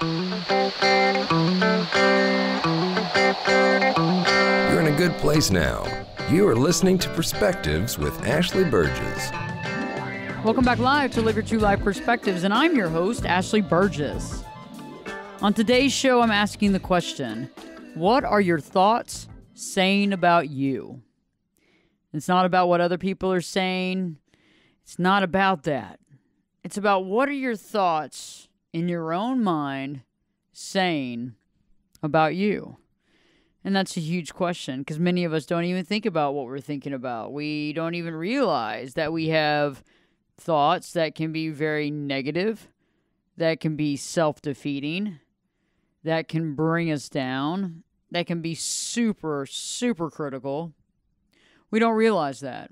You're in a good place now. You are listening to Perspectives with Ashley Berges. Welcome back live to Live Your True Life Perspectives, and I'm your host, Ashley Berges. On today's show, I'm asking the question, what are your thoughts saying about you? It's not about what other people are saying. It's not about that. It's about what are your thoughts in your own mind saying about you? And that's a huge question because many of us don't even think about what we're thinking about. We don't even realize that we have thoughts that can be very negative, that can be self-defeating, that can bring us down, that can be super, super critical. We don't realize that.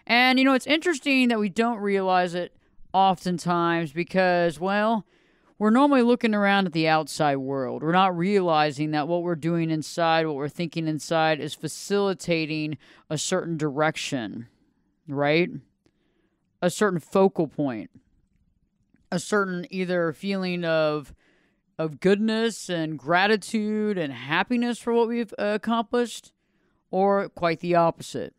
And, it's interesting that we don't realize it oftentimes because, well, we're normally looking around at the outside world. We're not realizing that what we're doing inside, what we're thinking inside is facilitating a certain direction, right? A certain focal point, a certain either feeling of goodness and gratitude and happiness for what we've accomplished, or quite the opposite.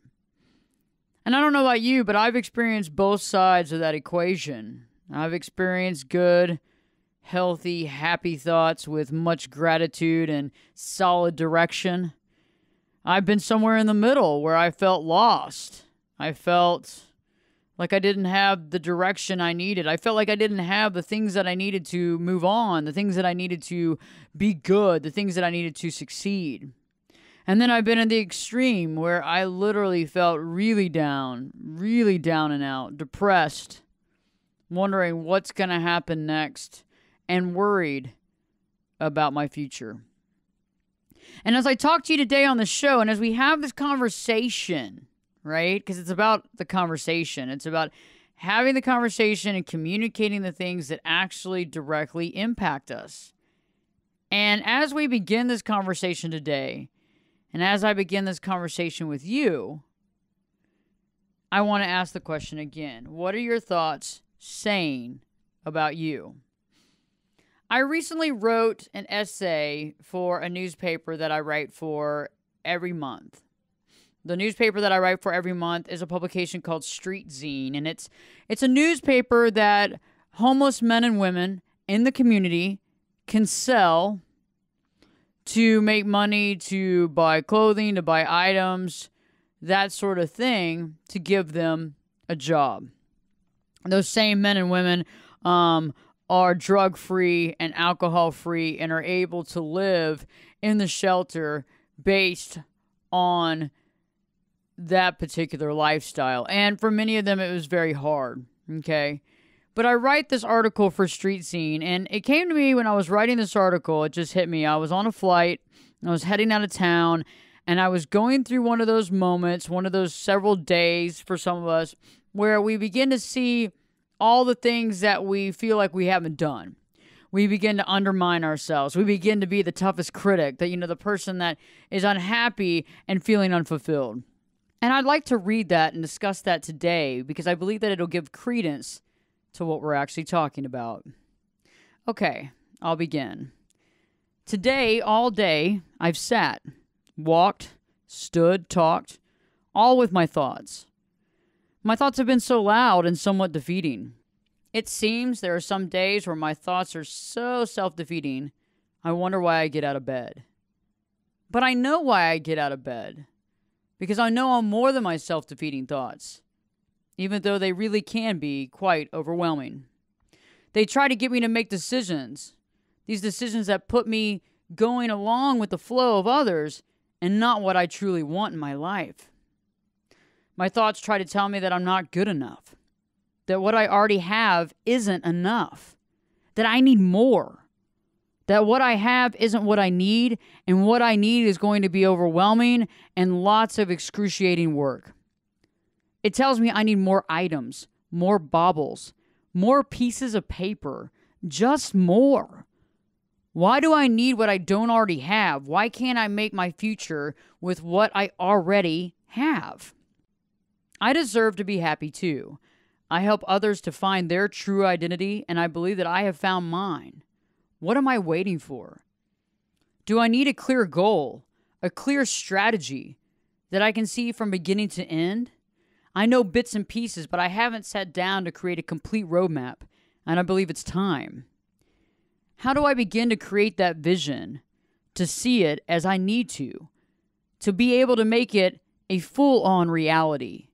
And I don't know about you, but I've experienced both sides of that equation. I've experienced good, healthy, happy thoughts with much gratitude and solid direction. I've been somewhere in the middle where I felt lost. I felt like I didn't have the direction I needed. I felt like I didn't have the things that I needed to move on, the things that I needed to be good, the things that I needed to succeed. And then I've been in the extreme where I literally felt really down and out, depressed, wondering what's going to happen next, and worried about my future. And as I talk to you today on the show, and as we have this conversation, right? Because it's about the conversation. It's about having the conversation and communicating the things that actually directly impact us. And as we begin this conversation today, and as I begin this conversation with you, I want to ask the question again. What are your thoughts saying about you? I recently wrote an essay for a newspaper that I write for every month. The newspaper that I write for every month is a publication called Street Zine, and it's a newspaper that homeless men and women in the community can sell to make money, to buy clothing, to buy items, that sort of thing, to give them a job. Those same men and women are drug-free and alcohol-free and are able to live in the shelter based on that particular lifestyle. And for many of them, it was very hard, okay? But I write this article for Street Scene, and it came to me when I was writing this article. It just hit me. I was on a flight, I was heading out of town, and I was going through one of those moments, one of those several days for some of us, where we begin to see all the things that we feel like we haven't done. We begin to undermine ourselves. We begin to be the toughest critic, the person that is unhappy and feeling unfulfilled. And I'd like to read that and discuss that today because I believe that it'll give credence to what we're actually talking about. Okay, I'll begin. Today, all day, I've sat, walked, stood, talked, all with my thoughts. My thoughts have been so loud and somewhat defeating. It seems there are some days where my thoughts are so self-defeating, I wonder why I get out of bed. But I know why I get out of bed, because I know I'm more than my self-defeating thoughts, even though they really can be quite overwhelming. They try to get me to make decisions, these decisions that put me going along with the flow of others and not what I truly want in my life. My thoughts try to tell me that I'm not good enough, that what I already have isn't enough, that I need more, that what I have isn't what I need, and what I need is going to be overwhelming and lots of excruciating work. It tells me I need more items, more baubles, more pieces of paper, just more. Why do I need what I don't already have? Why can't I make my future with what I already have? I deserve to be happy too. I help others to find their true identity, and I believe that I have found mine. What am I waiting for? Do I need a clear goal, a clear strategy that I can see from beginning to end? I know bits and pieces, but I haven't sat down to create a complete roadmap, and I believe it's time. How do I begin to create that vision, to see it as I need to be able to make it a full-on reality?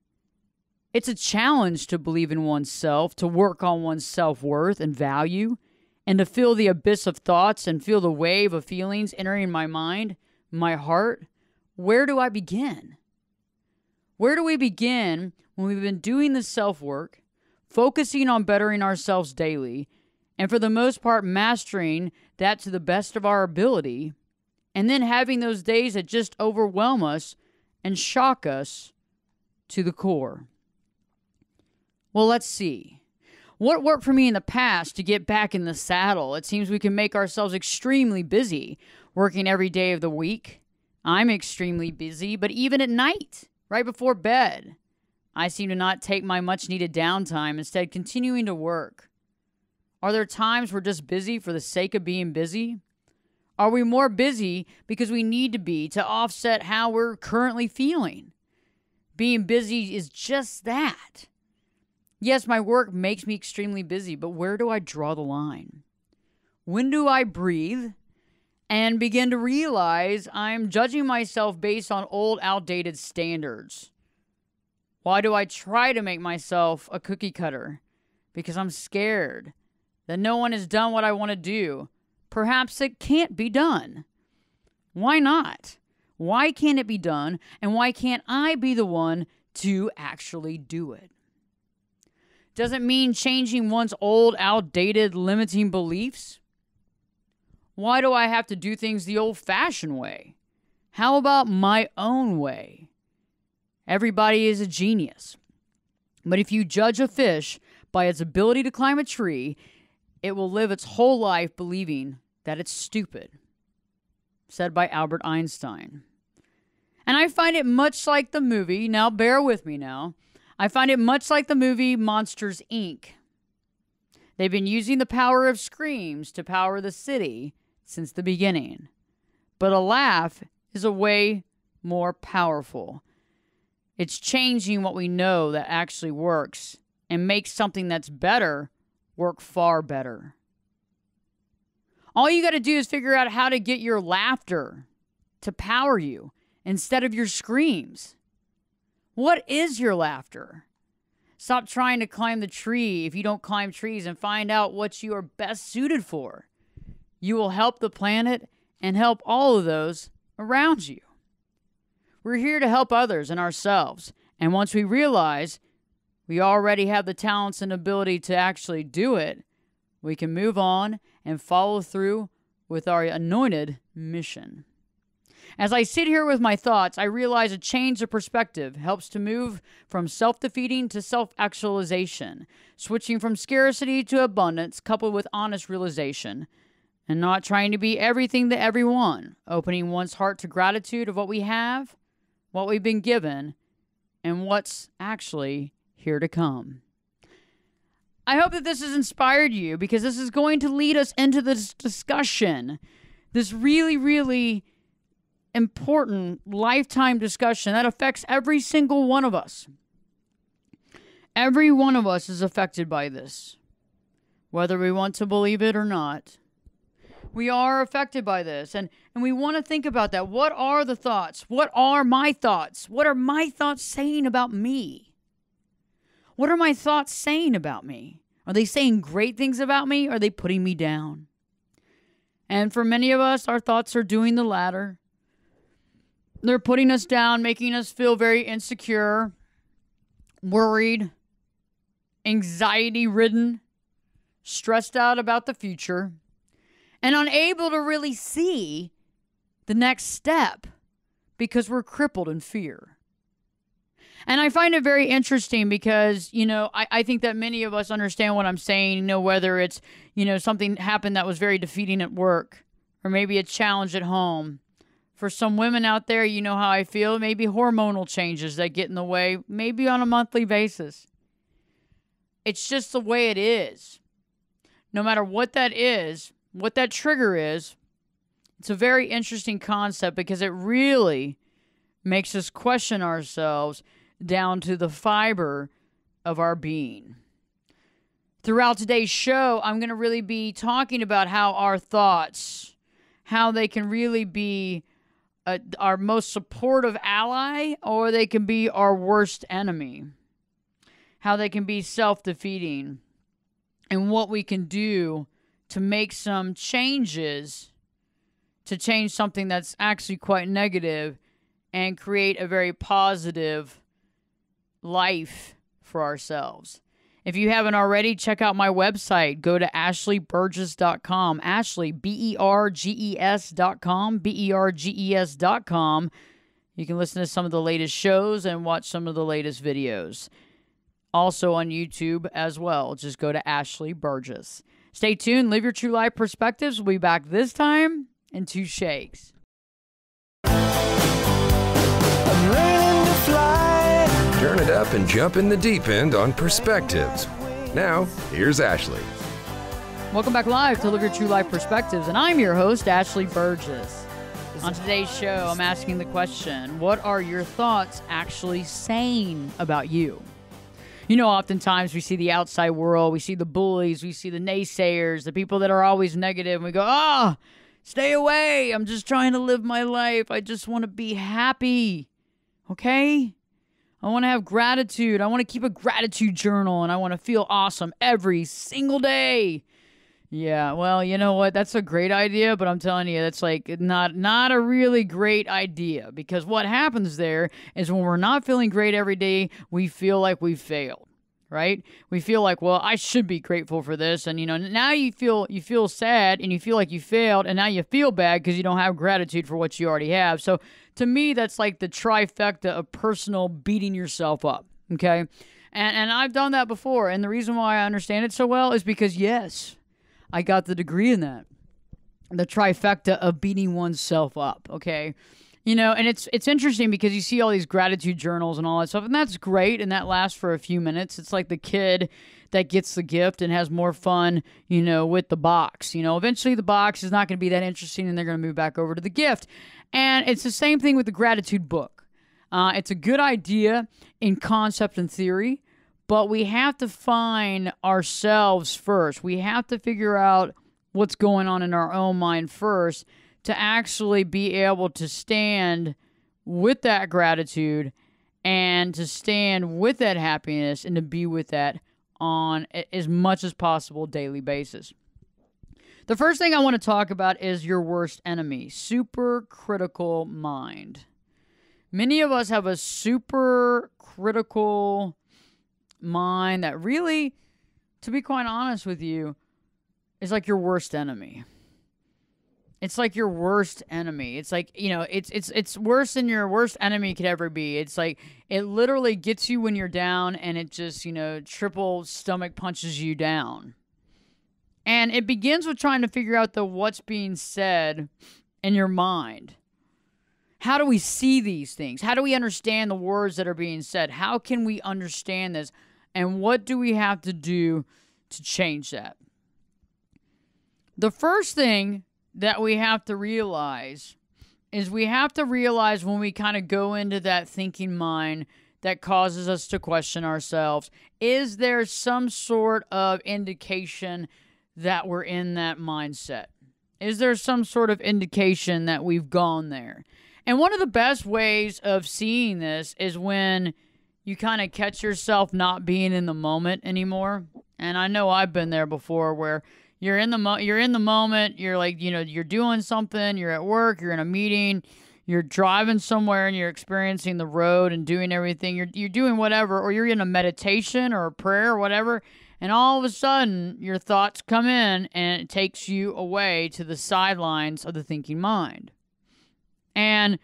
It's a challenge to believe in oneself, to work on one's self-worth and value, and to feel the abyss of thoughts and feel the wave of feelings entering my mind, my heart. Where do I begin? Where do we begin when we've been doing this self-work, focusing on bettering ourselves daily, and for the most part mastering that to the best of our ability, and then having those days that just overwhelm us and shock us to the core? Well, let's see. What worked for me in the past to get back in the saddle? It seems we can make ourselves extremely busy, working every day of the week. I'm extremely busy, but even at night, right before bed, I seem to not take my much-needed downtime, instead continuing to work. Are there times we're just busy for the sake of being busy? Are we more busy because we need to be to offset how we're currently feeling? Being busy is just that. Yes, my work makes me extremely busy, but where do I draw the line? When do I breathe and begin to realize I'm judging myself based on old, outdated standards? Why do I try to make myself a cookie cutter? Because I'm scared that no one has done what I want to do. Perhaps it can't be done. Why not? Why can't it be done? And why can't I be the one to actually do it? Doesn't mean changing one's old, outdated, limiting beliefs. Why do I have to do things the old-fashioned way? How about my own way? Everybody is a genius. But if you judge a fish by its ability to climb a tree, it will live its whole life believing that it's stupid. Said by Albert Einstein. And I find it much like the movie, now bear with me now, I find it much like the movie Monsters, Inc. They've been using the power of screams to power the city since the beginning. But a laugh is a way more powerful. It's changing what we know that actually works and makes something that's better work far better. All you got to do is figure out how to get your laughter to power you instead of your screams. What is your laughter? Stop trying to climb the tree if you don't climb trees, and find out what you are best suited for. You will help the planet and help all of those around you. We're here to help others and ourselves. And once we realize we already have the talents and ability to actually do it, we can move on and follow through with our anointed mission. As I sit here with my thoughts, I realize a change of perspective helps to move from self-defeating to self-actualization, switching from scarcity to abundance coupled with honest realization, and not trying to be everything to everyone, opening one's heart to gratitude of what we have, what we've been given, and what's actually here to come. I hope that this has inspired you, because this is going to lead us into this discussion, this really, really important lifetime discussion that affects every single one of us. Every one of us is affected by this, whether we want to believe it or not. We are affected by this, and we want to think about that. What are the thoughts? What are my thoughts? What are my thoughts saying about me? What are my thoughts saying about me? Are they saying great things about me, or are they putting me down? And for many of us, our thoughts are doing the latter. They're putting us down, making us feel very insecure, worried, anxiety-ridden, stressed out about the future, and unable to really see the next step because we're crippled in fear. And I find it very interesting because, I think that many of us understand what I'm saying, whether it's, something happened that was very defeating at work, or maybe a challenge at home. For some women out there, you know how I feel, maybe hormonal changes that get in the way, maybe on a monthly basis. It's just the way it is. No matter what that is, what that trigger is, it's a very interesting concept because it really makes us question ourselves down to the fiber of our being. Throughout today's show, I'm going to really be talking about how our thoughts, how they can really be our most supportive ally, or they can be our worst enemy. How they can be self-defeating, and what we can do to make some changes to change something that's actually quite negative and create a very positive life for ourselves. If you haven't already, check out my website. Go to ashleyberges.com. Ashley, BERGES.com. BERGES.com. You can listen to some of the latest shows and watch some of the latest videos. Also on YouTube as well. Just go to Ashley Berges. Stay tuned. Live your true life perspectives. We'll be back this time in 2 shakes. I'm learning to fly. Turn it up and jump in the deep end on perspectives. Now, here's Ashley. Welcome back live to Live Your True Life Perspectives, and I'm your host, Ashley Berges. On today's show, I'm asking the question, what are your thoughts actually saying about you? You know, oftentimes we see the outside world, we see the bullies, we see the naysayers, the people that are always negative, and we go, stay away. I'm just trying to live my life. I just want to be happy. Okay? I want to have gratitude. I want to keep a gratitude journal, and I want to feel awesome every single day. Yeah, well, you know what? That's a great idea, but I'm telling you, that's like not a really great idea, because what happens there is when we're not feeling great every day, we feel like we failed, right? We feel like, well, I should be grateful for this, and now you feel sad and you feel like you failed, and now you feel bad because you don't have gratitude for what you already have. So to me, that's like the trifecta of personal beating yourself up, okay? And I've done that before, and the reason why I understand it so well is because, yes, I got the degree in that. The trifecta of beating oneself up, okay? And it's interesting because you see all these gratitude journals and all that stuff, and that's great, and that lasts for a few minutes. It's like the kid that gets the gift and has more fun, with the box. Eventually the box is not going to be that interesting, and they're going to move back over to the gift. And it's the same thing with the gratitude book. It's a good idea in concept and theory, but we have to find ourselves first. We have to figure out what's going on in our own mind first to actually be able to stand with that gratitude and to stand with that happiness and to be with that on as much as possible daily basis. The first thing I want to talk about is your worst enemy, super critical mind. Many of us have a super critical mind that really, to be quite honest with you, is like your worst enemy. It's like your worst enemy. It's like, it's worse than your worst enemy could ever be. It's like it literally gets you when you're down, and it just, triple stomach punches you down. And it begins with trying to figure out what's being said in your mind. How do we see these things? How do we understand the words that are being said? How can we understand this? And what do we have to do to change that? The first thing that we have to realize is we have to realize when we kind of go into that thinking mind that causes us to question ourselves, is there some sort of indication that we're in that mindset? Is there some sort of indication that we've gone there? And one of the best ways of seeing this is when you kind of catch yourself not being in the moment anymore. And I know I've been there before, where you're in the moment, you're like, you're doing something, you're at work, you're in a meeting, you're driving somewhere, and you're experiencing the road and doing everything. You're doing whatever, or you're in a meditation or a prayer or whatever, and all of a sudden your thoughts come in and it takes you away to the sidelines of the thinking mind. And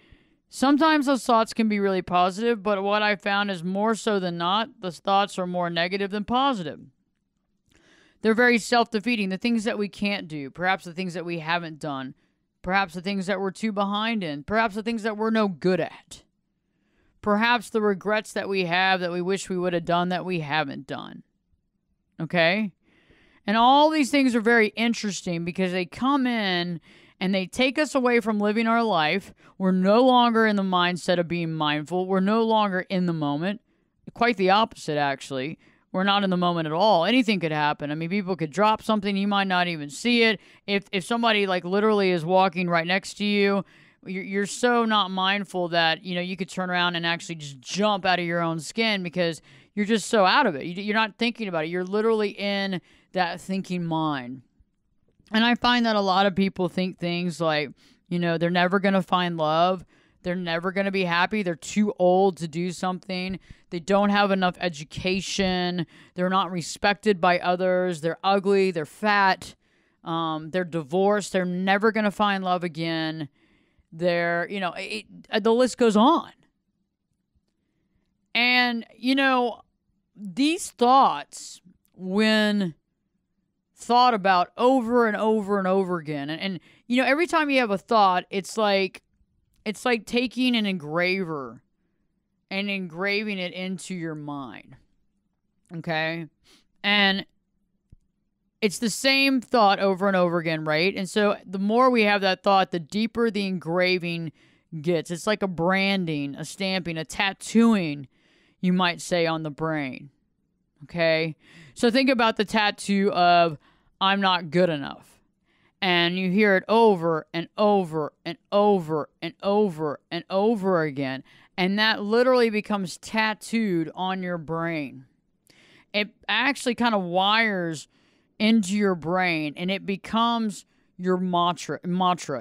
sometimes those thoughts can be really positive, but what I found is more so than not, those thoughts are more negative than positive. They're very self-defeating. The things that we can't do, perhaps the things that we haven't done, perhaps the things that we're too behind in, perhaps the things that we're no good at, perhaps the regrets that we have that we wish we would have done that we haven't done. Okay? And all these things are very interesting because they come in and they take us away from living our life. We're no longer in the mindset of being mindful. We're no longer in the moment. Quite the opposite, actually. We're not in the moment at all. Anything could happen. I mean, people could drop something. You might not even see it. If somebody like literally is walking right next to you, you're so not mindful that, you could turn around and actually just jump out of your own skin because you're just so out of it. You're not thinking about it. You're literally in that thinking mind. And I find that a lot of people think things like, they're never going to find love. They're never going to be happy. They're too old to do something. They don't have enough education. They're not respected by others. They're ugly. They're fat. They're divorced. They're never going to find love again. They're, the list goes on. And, these thoughts, when thought about over and over and over again, and every time you have a thought, it's like taking an engraver and engraving it into your mind. Okay? And it's the same thought over and over again, right? And so the more we have that thought, the deeper the engraving gets. It's like a branding, a stamping, a tattooing, you might say, on the brain. Okay? So think about the tattoo of I'm not good enough. And you hear it over and over and over and over and over again. And that literally becomes tattooed on your brain. It actually kind of wires into your brain, and it becomes your mantra.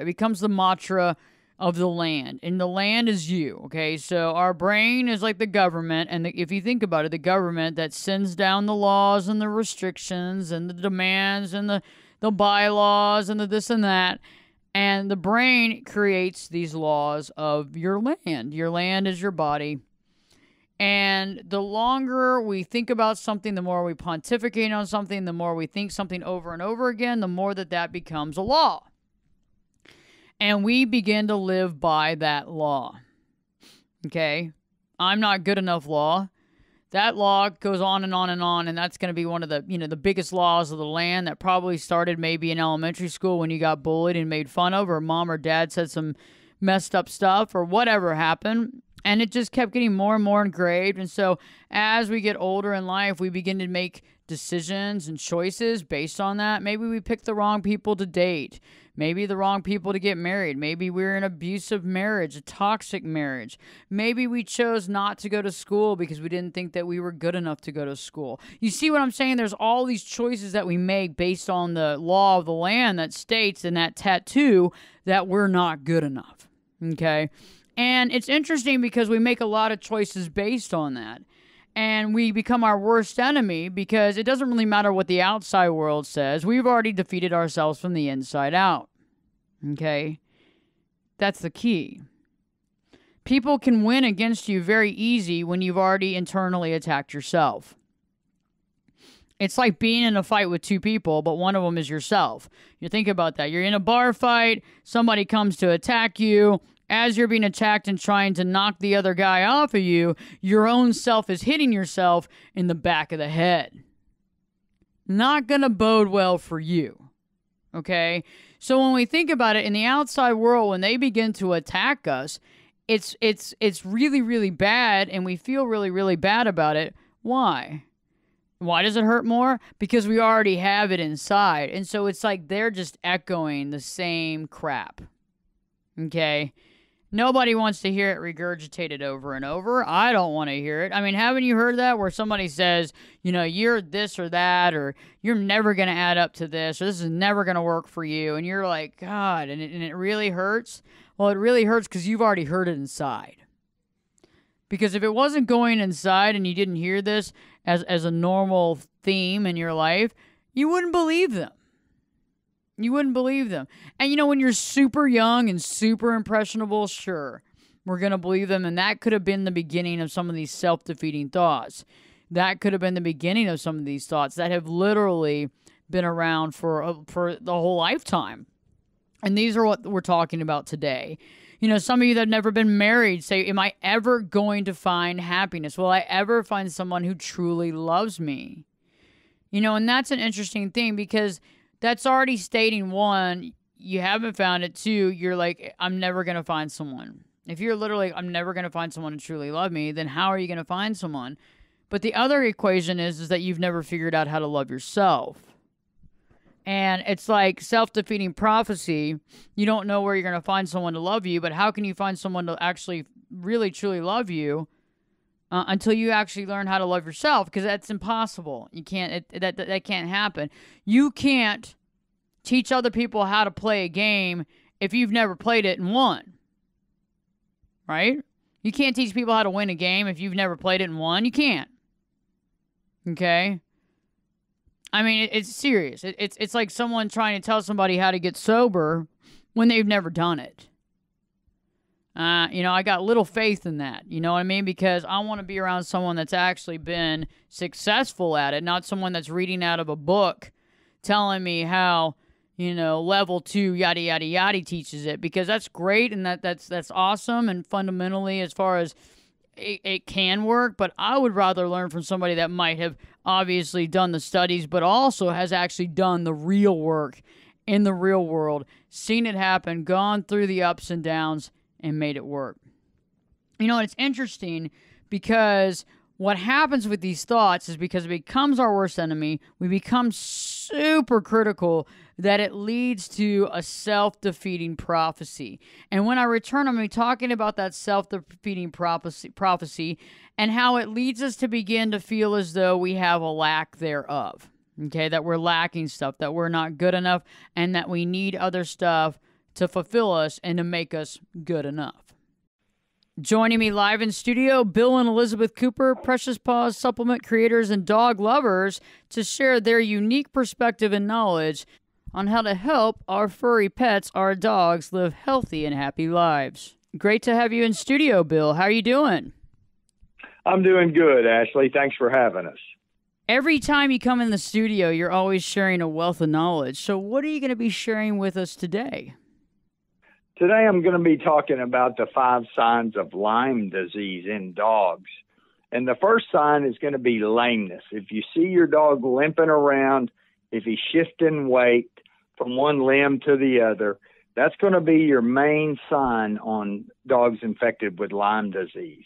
It becomes the mantra of the land. And the land is you, okay? So our brain is like the government. And if you think about it, the government that sends down the laws and the restrictions and the demands and the bylaws and the this and that. And the brain creates these laws of your land. Your land is your body. And the longer we think about something, the more we pontificate on something, the more we think something over and over again, the more that becomes a law. And we begin to live by that law. Okay? I'm not good enough law. That law goes on and on and on, and that's going to be one of the, the biggest laws of the land that probably started maybe in elementary school when you got bullied and made fun of, or mom or dad said some messed up stuff, or whatever happened. And it just kept getting more and more engraved. And so as we get older in life, we begin to make decisions and choices based on that. Maybe we picked the wrong people to date. Maybe the wrong people to get married. Maybe we're in an abusive marriage, a toxic marriage. Maybe we chose not to go to school because we didn't think that we were good enough to go to school. You see what I'm saying? There's all these choices that we make based on the law of the land that states in that tattoo that we're not good enough. Okay? And it's interesting because we make a lot of choices based on that. And we become our worst enemy because it doesn't really matter what the outside world says. We've already defeated ourselves from the inside out. Okay? That's the key. People can win against you very easy when you've already internally attacked yourself. It's like being in a fight with two people, but one of them is yourself. You think about that. You're in a bar fight. Somebody comes to attack you. As you're being attacked and trying to knock the other guy off of you, your own self is hitting yourself in the back of the head. Not going to bode well for you. Okay? So when we think about it, in the outside world, when they begin to attack us, it's really, really bad, and we feel really, really bad about it. Why? Why does it hurt more? Because we already have it inside. And so it's like they're just echoing the same crap. Okay? Nobody wants to hear it regurgitated over and over. I don't want to hear it. I mean, haven't you heard that where somebody says, you're this or that, or you're never going to add up to this, or this is never going to work for you. And you're like, God, and it really hurts. Well, it really hurts because you've already heard it inside. Because if it wasn't going inside and you didn't hear this as a normal theme in your life, you wouldn't believe them. You wouldn't believe them. And when you're super young and super impressionable, sure, we're going to believe them. And that could have been the beginning of some of these self-defeating thoughts. That could have been the beginning of some of these thoughts that have literally been around for the whole lifetime. And these are what we're talking about today. Some of you that have never been married say, am I ever going to find happiness? Will I ever find someone who truly loves me? And that's an interesting thing because that's already stating, one, you haven't found it. Two, you're like, I'm never going to find someone. If you're literally, I'm never going to find someone to truly love me, then how are you going to find someone? But the other equation is that you've never figured out how to love yourself. And it's like self-defeating prophecy. You don't know where you're going to find someone to love you, but how can you find someone to actually really, truly love you until you actually learn how to love yourself? Because that's impossible. You can't, that can't happen. You can't teach other people how to play a game if you've never played it and won. Right? You can't teach people how to win a game if you've never played it and won. You can't. Okay? I mean, it's serious. It's like someone trying to tell somebody how to get sober when they've never done it. I got little faith in that. You know what I mean? Because I want to be around someone that's actually been successful at it, not someone that's reading out of a book telling me how, level 2 yada yada yada teaches it, because that's great and that's awesome, and fundamentally as far as it can work, but I would rather learn from somebody that might have obviously done the studies, but also has actually done the real work in the real world, seen it happen, gone through the ups and downs, and made it work. It's interesting because what happens with these thoughts is because it becomes our worst enemy, we become super critical that it leads to a self-defeating prophecy. And when I return, I'm going to be talking about that self-defeating prophecy and how it leads us to begin to feel as though we have a lack thereof. Okay, that we're lacking stuff, that we're not good enough, and that we need other stuff to fulfill us and to make us good enough. Joining me live in studio, Bill and Elizabeth Cooper, Precious Paws supplement creators and dog lovers, to share their unique perspective and knowledge on how to help our furry pets, our dogs, live healthy and happy lives. Great to have you in studio, Bill. How are you doing? I'm doing good, Ashley. Thanks for having us. Every time you come in the studio, you're always sharing a wealth of knowledge. So what are you going to be sharing with us today? Today I'm going to be talking about the 5 signs of Lyme disease in dogs. And the first sign is going to be lameness. If you see your dog limping around, if he's shifting weight from one limb to the other, that's going to be your main sign on dogs infected with Lyme disease.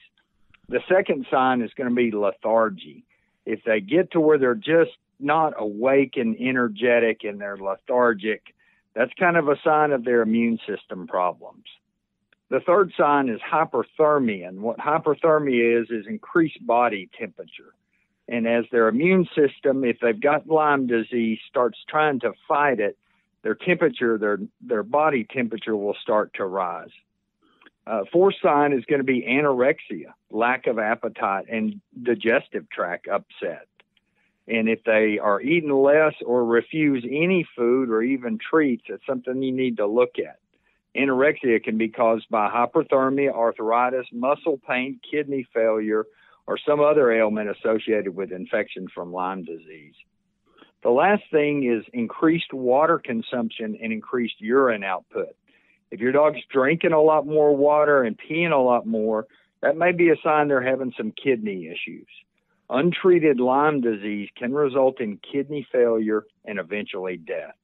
The second sign is going to be lethargy. If they get to where they're just not awake and energetic and they're lethargic, that's kind of a sign of their immune system problems. The third sign is hyperthermia. And what hyperthermia is increased body temperature. And as their immune system, if they've got Lyme disease, starts trying to fight it, their temperature, their body temperature will start to rise. Fourth sign is going to be anorexia, lack of appetite, and digestive tract upset. And if they are eating less or refuse any food or even treats, it's something you need to look at. Anorexia can be caused by hyperthermia, arthritis, muscle pain, kidney failure, or some other ailment associated with infection from Lyme disease. The last thing is increased water consumption and increased urine output. If your dog's drinking a lot more water and peeing a lot more, that may be a sign they're having some kidney issues. Untreated Lyme disease can result in kidney failure and eventually death.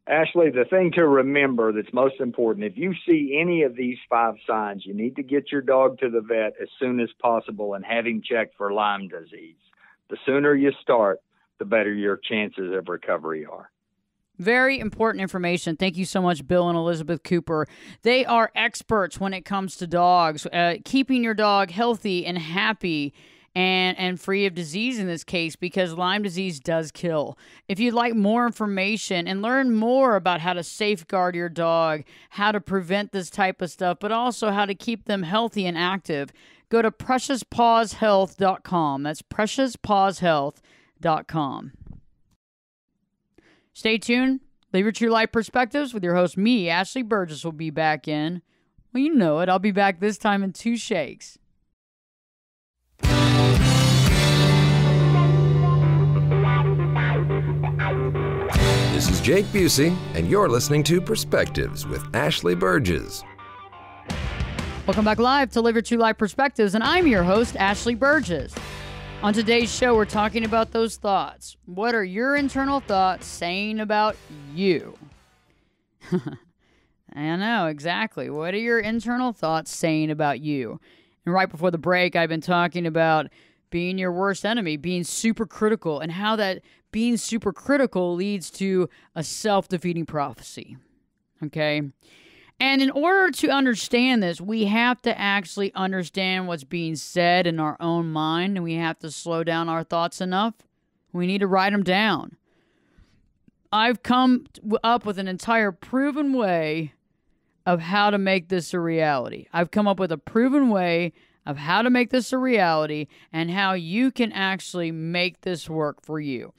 Ashley, the thing to remember that's most important, if you see any of these 5 signs, you need to get your dog to the vet as soon as possible and have him checked for Lyme disease. The sooner you start, the better your chances of recovery are. Very important information. Thank you so much, Bill and Elizabeth Cooper. They are experts when it comes to dogs, keeping your dog healthy and happy and free of disease in this case, because Lyme disease does kill. If you'd like more information and learn more about how to safeguard your dog, how to prevent this type of stuff, but also how to keep them healthy and active, go to preciouspawshealth.com. That's preciouspawshealth.com. Stay tuned. Live Your True Life Perspectives with your host, me, Ashley Berges, will be back in. Well, you know it. I'll be back this time in 2 shakes. This is Jake Busey, and you're listening to Perspectives with Ashley Berges. Welcome back live to Live Your True Life Perspectives, and I'm your host, Ashley Berges. On today's show, we're talking about those thoughts. What are your internal thoughts saying about you? I know, exactly. What are your internal thoughts saying about you? And right before the break, I've been talking about being your worst enemy, being super critical, and how that being super critical leads to a self-defeating prophecy. Okay? And in order to understand this, we have to actually understand what's being said in our own mind, and we have to slow down our thoughts enough. We need to write them down. I've come up with an entire proven way of how to make this a reality. I've come up with a proven way of how to make this a reality and how you can actually make this work for you.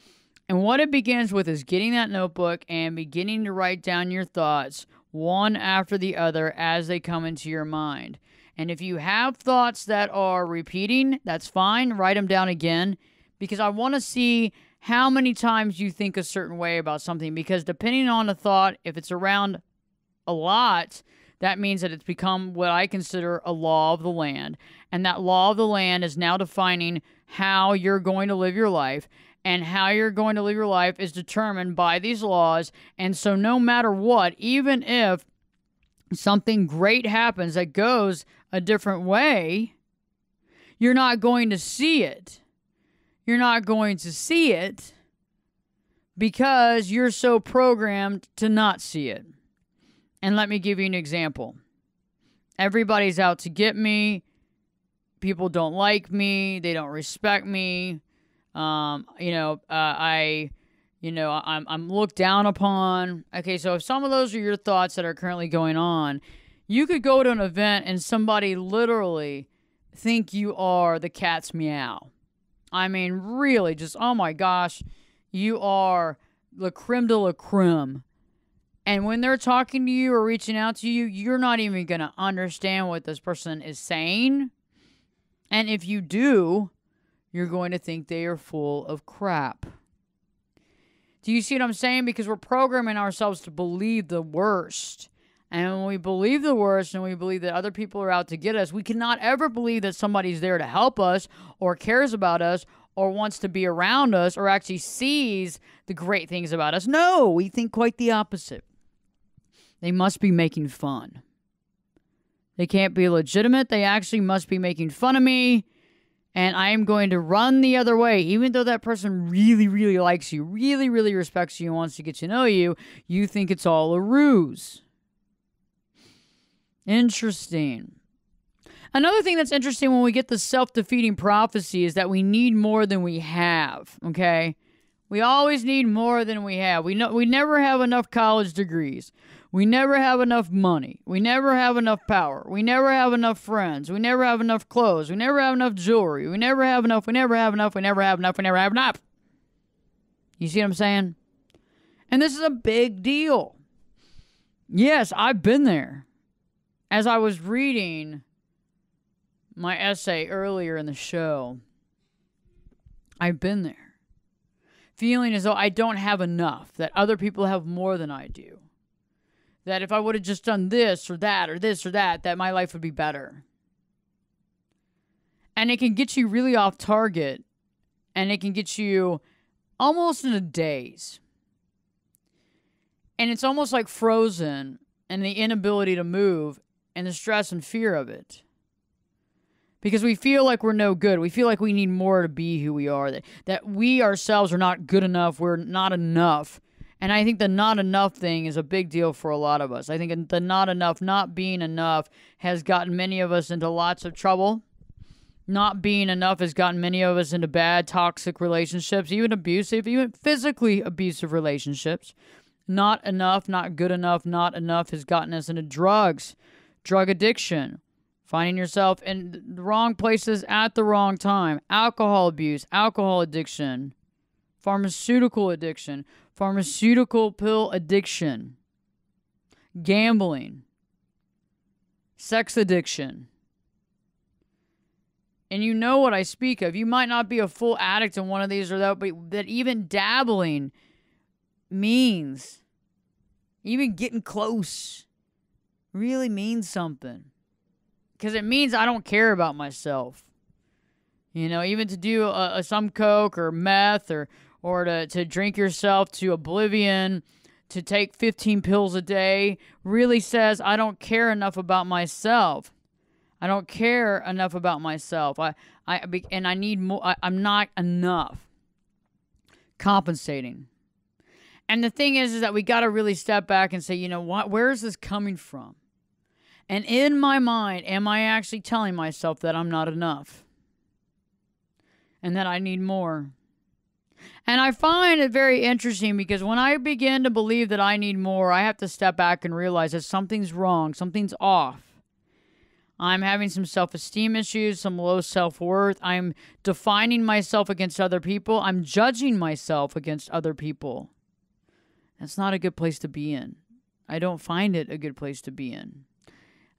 And what it begins with is getting that notebook and beginning to write down your thoughts one after the other as they come into your mind. And if you have thoughts that are repeating, that's fine. Write them down again, because I want to see how many times you think a certain way about something. Because depending on the thought, if it's around a lot, that means that it's become what I consider a law of the land. And that law of the land is now defining how you're going to live your life. And how you're going to live your life is determined by these laws. And so no matter what, even if something great happens that goes a different way, you're not going to see it. You're not going to see it because you're so programmed to not see it. And let me give you an example. Everybody's out to get me. People don't like me. They don't respect me. I'm looked down upon. Okay, so if some of those are your thoughts that are currently going on, you could go to an event and somebody literally think you are the cat's meow. I mean, really, just, oh my gosh, you are the creme de la creme. And when they're talking to you or reaching out to you, you're not even going to understand what this person is saying. And if you do, you're going to think they are full of crap. Do you see what I'm saying? Because we're programming ourselves to believe the worst. And when we believe the worst and we believe that other people are out to get us, we cannot ever believe that somebody's there to help us or cares about us or wants to be around us or actually sees the great things about us. No, we think quite the opposite. They must be making fun. They can't be legitimate. They actually must be making fun of me. And I am going to run the other way. Even though that person really, really likes you, really, really respects you and wants to get to know you, you think it's all a ruse. Interesting. Another thing that's interesting when we get the self-defeating prophecy is that we need more than we have, okay? We always need more than we have. We never have enough college degrees. We never have enough money. We never have enough power. We never have enough friends. We never have enough clothes. We never have enough jewelry. We never have enough. We never have enough. We never have enough. We never have enough. You see what I'm saying? And this is a big deal. Yes, I've been there. As I was reading my essay earlier in the show, I've been there. Feeling as though I don't have enough, that other people have more than I do. That if I would have just done this or that or this or that my life would be better. And it can get you really off target. And it can get you almost in a daze. And it's almost like frozen and the inability to move and the stress and fear of it. Because we feel like we're no good. We feel like we need more to be who we are. That we ourselves are not good enough. We're not enough. And I think the not enough thing is a big deal for a lot of us. I think the not enough, not being enough, has gotten many of us into lots of trouble. Not being enough has gotten many of us into bad, toxic relationships, even abusive, even physically abusive relationships. Not enough, not good enough, not enough has gotten us into drugs, drug addiction, finding yourself in the wrong places at the wrong time, alcohol abuse, alcohol addiction, pharmaceutical addiction, pharmaceutical pill addiction, gambling, sex addiction. And you know what I speak of. You might not be a full addict in one of these or that, but that even dabbling means, even getting close, really means something. Because it means I don't care about myself. You know, even to do some coke or meth or to drink yourself to oblivion, to take 15 pills a day, really says, I don't care enough about myself. I don't care enough about myself. And I need more. I'm not enough. Compensating. And the thing is that we got to really step back and say, you know what? Where is this coming from? And in my mind, am I actually telling myself that I'm not enough? And that I need more? And I find it very interesting because when I begin to believe that I need more, I have to step back and realize that something's wrong, something's off. I'm having some self-esteem issues, some low self-worth. I'm defining myself against other people. I'm judging myself against other people. That's not a good place to be in. I don't find it a good place to be in.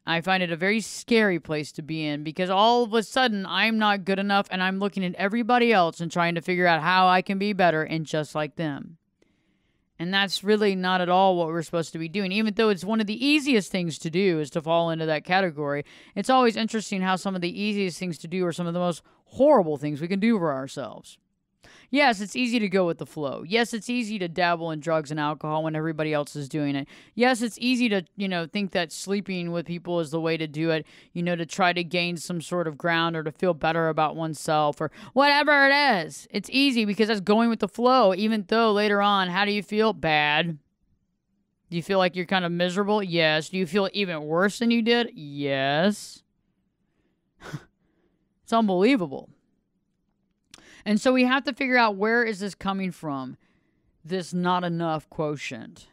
I find it a very scary place to be in because all of a sudden I'm not good enough and I'm looking at everybody else and trying to figure out how I can be better and just like them. And that's really not at all what we're supposed to be doing. Even though it's one of the easiest things to do is to fall into that category, it's always interesting how some of the easiest things to do are some of the most horrible things we can do for ourselves. Yes, it's easy to go with the flow. Yes, it's easy to dabble in drugs and alcohol when everybody else is doing it. Yes, it's easy to, think that sleeping with people is the way to do it, to try to gain some sort of ground or to feel better about oneself or whatever it is. It's easy because that's going with the flow, even though later on, how do you feel? Bad. Do you feel like you're kind of miserable? Yes. Do you feel even worse than you did? Yes. It's unbelievable. And so we have to figure out, where is this coming from, this not enough quotient.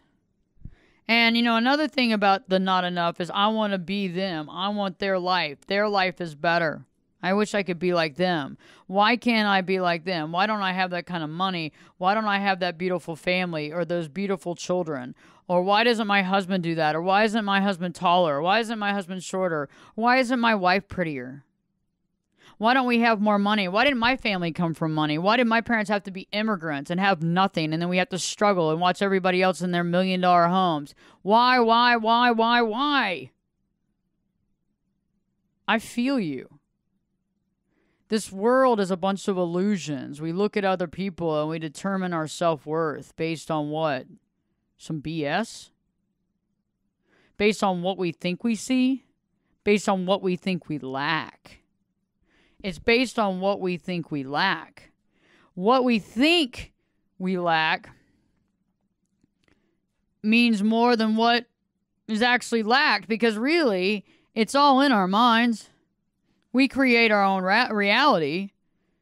And, another thing about the not enough is I want to be them. I want their life. Their life is better. I wish I could be like them. Why can't I be like them? Why don't I have that kind of money? Why don't I have that beautiful family or those beautiful children? Or why doesn't my husband do that? Or why isn't my husband taller? Why isn't my husband shorter? Why isn't my wife prettier? Why don't we have more money? Why didn't my family come from money? Why did my parents have to be immigrants and have nothing, and then we have to struggle and watch everybody else in their $1 million homes? Why? I feel you. This world is a bunch of illusions. We look at other people and we determine our self-worth based on what? Some BS? Based on what we think we see? Based on what we think we lack? It's based on what we think we lack. What we think we lack means more than what is actually lacked, because really, it's all in our minds. We create our own reality.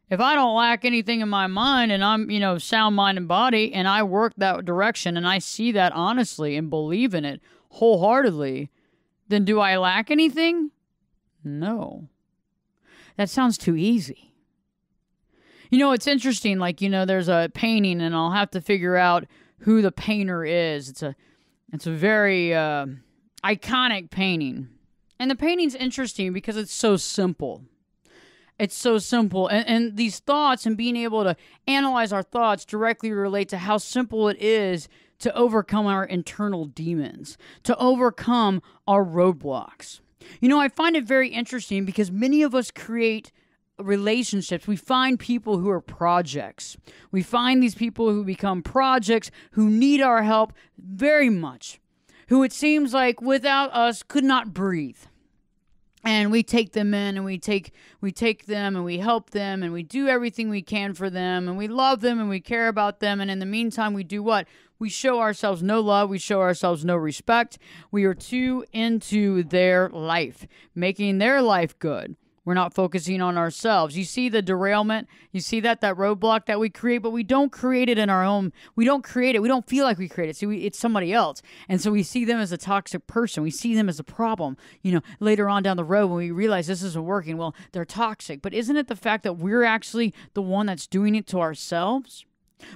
If I don't lack anything in my mind and I'm, sound mind and body, and I work that direction and I see that honestly and believe in it wholeheartedly, then do I lack anything? No. That sounds too easy. It's interesting, there's a painting and I'll have to figure out who the painter is. It's a very iconic painting. And the painting's interesting because it's so simple. It's so simple. And these thoughts and being able to analyze our thoughts directly relate to how simple it is to overcome our internal demons, to overcome our roadblocks. I find it very interesting because many of us create relationships. We find people who are projects. We find these people who become projects who need our help very much, who it seems like without us could not breathe. And we take them in and we take them and we help them and we do everything we can for them and we love them and we care about them. And in the meantime, we do what? We show ourselves no love. We show ourselves no respect. We are too into their life, making their life good. We're not focusing on ourselves. You see the derailment? You see that roadblock that we create, but we don't create it in our own. We don't create it. We don't feel like we create it. See, it's somebody else. And so we see them as a toxic person. We see them as a problem. Later on down the road when we realize this isn't working, well, they're toxic. But isn't it the fact that we're actually the one that's doing it to ourselves?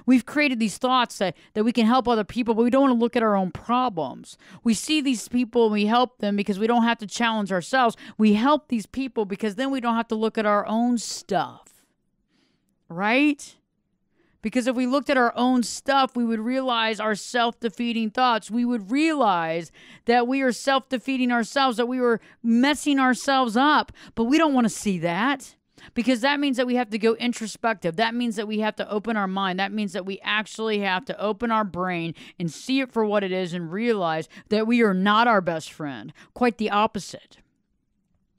We've created these thoughts that we can help other people, but we don't want to look at our own problems. We see these people and we help them because we don't have to challenge ourselves. We help these people because then we don't have to look at our own stuff. Right? Because if we looked at our own stuff, we would realize our self-defeating thoughts. We would realize that we are self-defeating ourselves, that we were messing ourselves up. But we don't want to see that. Because that means that we have to go introspective. That means that we have to open our mind. That means that we actually have to open our brain and see it for what it is and realize that we are not our best friend. Quite the opposite.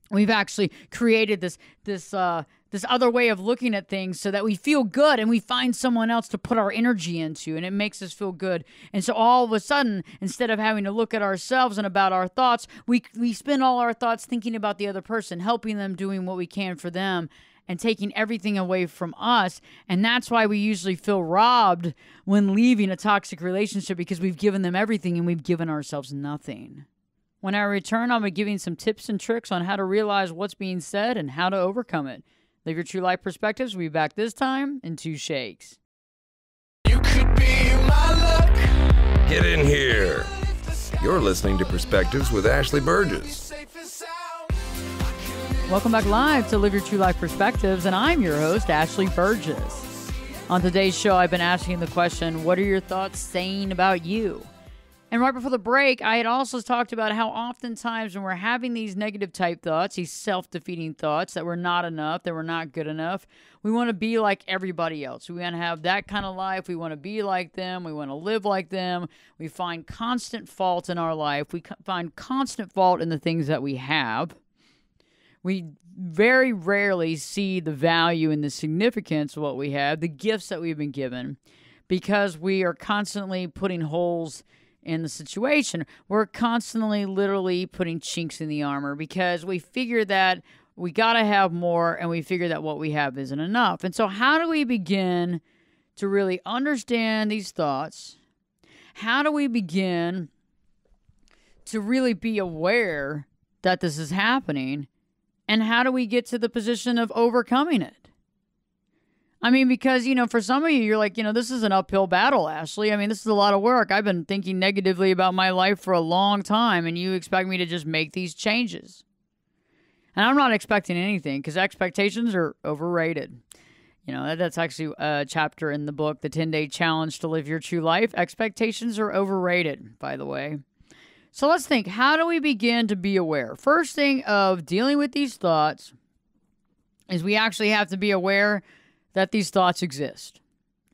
We've actually created this other way of looking at things so that we feel good and we find someone else to put our energy into, and it makes us feel good. And so all of a sudden, instead of having to look at ourselves and about our thoughts, we spend all our thoughts thinking about the other person, helping them, doing what we can for them, and taking everything away from us. And that's why we usually feel robbed when leaving a toxic relationship, because we've given them everything and we've given ourselves nothing. When I return, I'll be giving some tips and tricks on how to realize what's being said and how to overcome it. Live Your True Life Perspectives. We'll be back this time in 2 shakes. You could be my luck. Get in here. You're listening to Perspectives with Ashley Berges. Welcome back live to Live Your True Life Perspectives, and I'm your host, Ashley Berges. On today's show, I've been asking the question, what are your thoughts saying about you? And right before the break, I had also talked about how oftentimes when we're having these negative type thoughts, these self-defeating thoughts that we're not enough, that we're not good enough, we want to be like everybody else. We want to have that kind of life. We want to be like them. We want to live like them. We find constant fault in our life. We find constant fault in the things that we have. We very rarely see the value and the significance of what we have, the gifts that we've been given, because we are constantly putting holes in the situation. We're constantly literally putting chinks in the armor because we figure that we got to have more, and we figure that what we have isn't enough. And so how do we begin to really understand these thoughts? How do we begin to really be aware that this is happening? And how do we get to the position of overcoming it? I mean, because, for some of you, you're like, this is an uphill battle, Ashley. I mean, this is a lot of work. I've been thinking negatively about my life for a long time, and you expect me to just make these changes. And I'm not expecting anything, because expectations are overrated. That's actually a chapter in the book, The 10-Day Challenge to Live Your True Life. Expectations are overrated, by the way. So let's think, how do we begin to be aware? First thing of dealing with these thoughts is we actually have to be aware that these thoughts exist,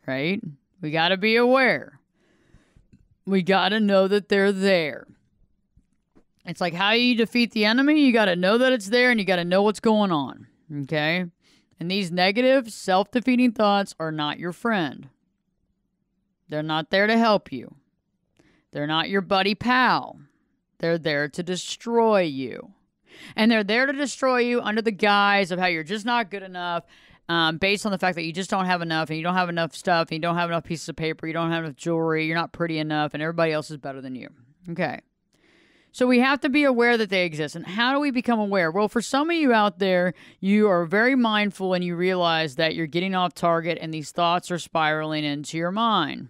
right? We got to be aware. We got to know that they're there. It's like how you defeat the enemy. You got to know that it's there, and you got to know what's going on, okay? And these negative, self-defeating thoughts are not your friend. They're not there to help you. They're not your buddy pal. They're there to destroy you. And they're there to destroy you under the guise of how you're just not good enough, based on the fact that you just don't have enough, and you don't have enough stuff, and you don't have enough pieces of paper, you don't have enough jewelry, you're not pretty enough, and everybody else is better than you. Okay. So we have to be aware that they exist. And how do we become aware? Well, for some of you out there, you are very mindful and you realize that you're getting off target and these thoughts are spiraling into your mind.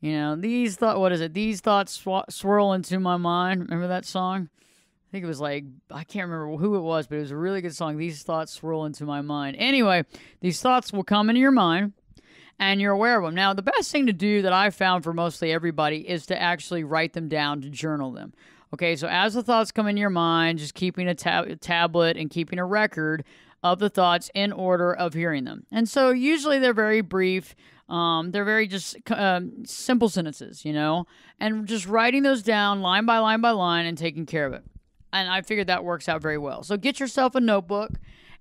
These thoughts swirl into my mind. Remember that song? I think it was I can't remember who it was, but it was a really good song. These thoughts swirl into my mind. Anyway, these thoughts will come into your mind, and you're aware of them. Now, the best thing to do that I've found for mostly everybody is to actually write them down, to journal them. Okay, so as the thoughts come into your mind, just keeping a tablet and keeping a record of the thoughts in order of hearing them. And so usually they're very brief. They're very just simple sentences, and just writing those down line by line by line and taking care of it. And I figured that works out very well. So get yourself a notebook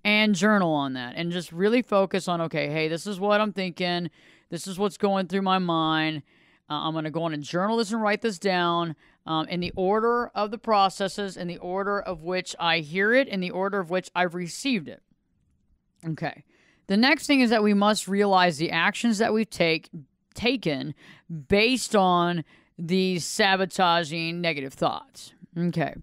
and journal on that, and just really focus on, okay, hey, this is what I'm thinking. This is what's going through my mind. I'm going to go on and journal this and write this down in the order of the processes, in the order of which I hear it, in the order of which I've received it. Okay. The next thing is that we must realize the actions that we've taken based on these sabotaging negative thoughts. Okay.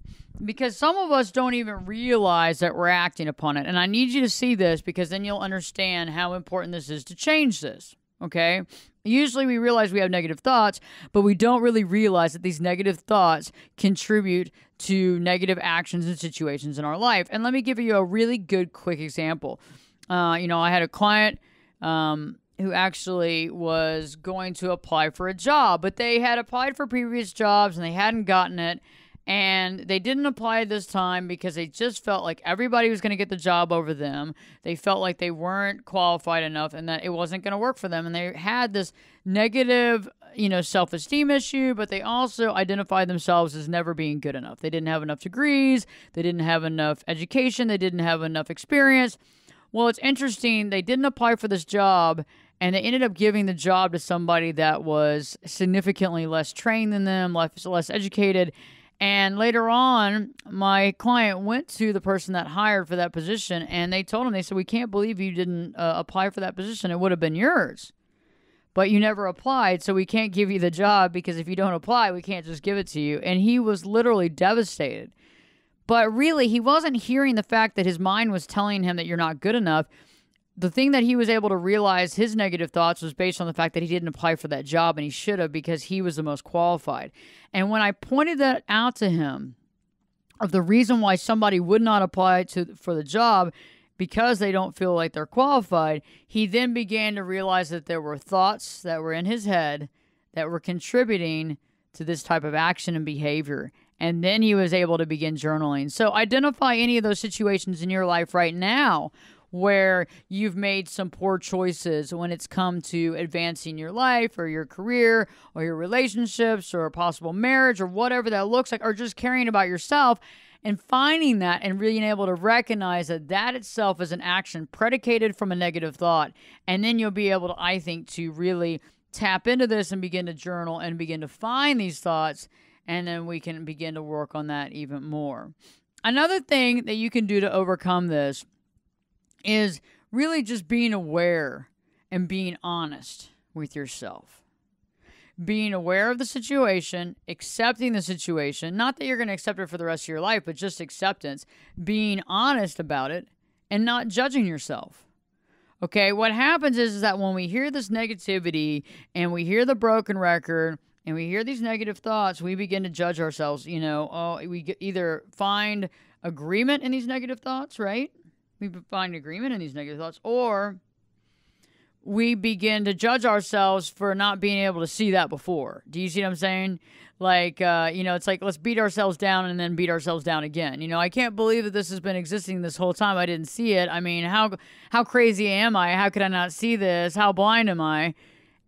Because some of us don't even realize that we're acting upon it. And I need you to see this, because then you'll understand how important this is to change this. Okay? Usually we realize we have negative thoughts, but we don't really realize that these negative thoughts contribute to negative actions and situations in our life. And let me give you a really good, quick example. I had a client who actually was going to apply for a job, but they had applied for previous jobs and they hadn't gotten it. And they didn't apply this time because they just felt like everybody was going to get the job over them. They felt like they weren't qualified enough and that it wasn't going to work for them. And they had this negative, self-esteem issue, but they also identified themselves as never being good enough. They didn't have enough degrees. They didn't have enough education. They didn't have enough experience. Well, it's interesting. They didn't apply for this job, and they ended up giving the job to somebody that was significantly less trained than them, less educated. And later on, my client went to the person that hired for that position, and they told him, they said, we can't believe you didn't apply for that position. It would have been yours, but you never applied, so we can't give you the job because if you don't apply, we can't just give it to you. And he was literally devastated. But really, he wasn't hearing the fact that his mind was telling him that you're not good enough. The thing that he was able to realize his negative thoughts was based on the fact that he didn't apply for that job, and he should have because he was the most qualified. And when I pointed that out to him of the reason why somebody would not apply for the job because they don't feel like they're qualified, he then began to realize that there were thoughts that were in his head that were contributing to this type of action and behavior. And then he was able to begin journaling. So identify any of those situations in your life right now where you've made some poor choices when it's come to advancing your life or your career or your relationships or a possible marriage or whatever that looks like, or just caring about yourself, and finding that and being able to recognize that that itself is an action predicated from a negative thought. And then you'll be able to, I think, to really tap into this and begin to journal and begin to find these thoughts. And then we can begin to work on that even more. Another thing that you can do to overcome this is really just being aware and being honest with yourself. Being aware of the situation, accepting the situation, not that you're going to accept it for the rest of your life, but just acceptance, being honest about it, and not judging yourself. Okay, what happens is that when we hear this negativity and we hear the broken record, and we hear these negative thoughts, we begin to judge ourselves. We either find agreement in these negative thoughts, right? We find agreement in these negative thoughts, or we begin to judge ourselves for not being able to see that before. Do you see what I'm saying? Like, it's like, let's beat ourselves down and then beat ourselves down again. I can't believe that this has been existing this whole time. I didn't see it. I mean, how crazy am I? How could I not see this? How blind am I?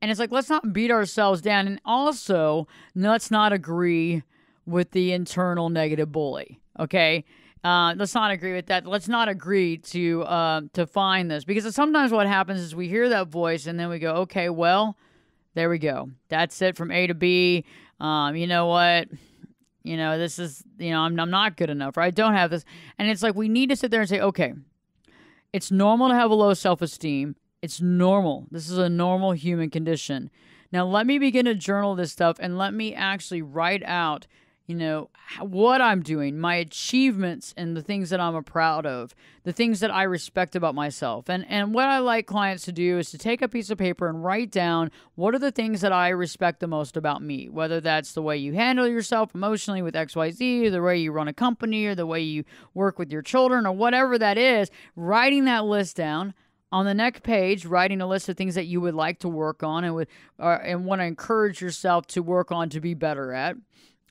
And it's like, let's not beat ourselves down. And also, let's not agree with the internal negative bully, okay? Let's not agree with that. Let's not agree to find this. Because sometimes what happens is we hear that voice and then we go, okay, well, there we go. That's it from A to B. You know what? This is, I'm not good enough, or I don't have this. And it's like we need to sit there and say, okay, it's normal to have a low self-esteem. It's normal. This is a normal human condition. Now, let me begin to journal this stuff and let me actually write out, what I'm doing, my achievements and the things that I'm proud of, the things that I respect about myself. And what I like clients to do is to take a piece of paper and write down what are the things that I respect the most about me, whether that's the way you handle yourself emotionally with XYZ, or the way you run a company, or the way you work with your children, or whatever that is, writing that list down. On the next page, writing a list of things that you would like to work on and want to encourage yourself to work on to be better at.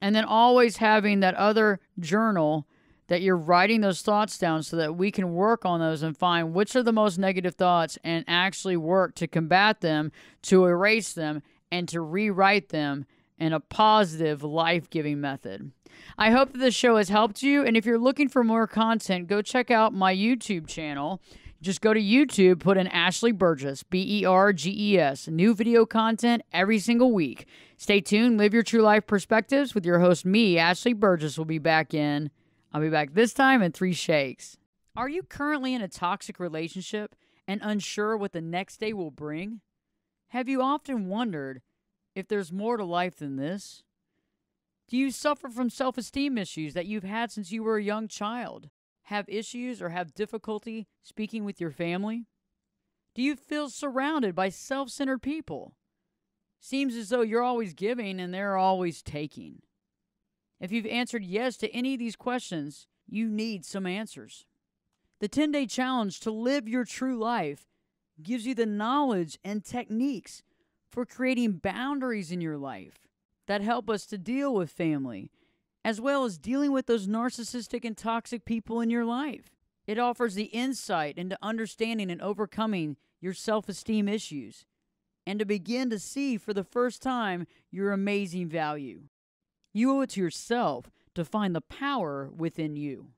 And then always having that other journal that you're writing those thoughts down so that we can work on those and find which are the most negative thoughts and actually work to combat them, to erase them, and to rewrite them in a positive, life-giving method. I hope that this show has helped you. And if you're looking for more content, go check out my YouTube channel. Just go to YouTube, put in Ashley Berges, Berges. New video content every single week. Stay tuned. Live your true life perspectives with your host, me, Ashley Berges, will be back in. I'll be back this time in 3 shakes. Are you currently in a toxic relationship and unsure what the next day will bring? Have you often wondered if there's more to life than this? Do you suffer from self-esteem issues that you've had since you were a young child? Have issues or have difficulty speaking with your family? Do you feel surrounded by self-centered people? Seems as though you're always giving and they're always taking. If you've answered yes to any of these questions, you need some answers. The 10-day challenge to live your true life gives you the knowledge and techniques for creating boundaries in your life that help us to deal with family as well as dealing with those narcissistic and toxic people in your life. It offers the insight into understanding and overcoming your self-esteem issues, and to begin to see for the first time your amazing value. You owe it to yourself to find the power within you.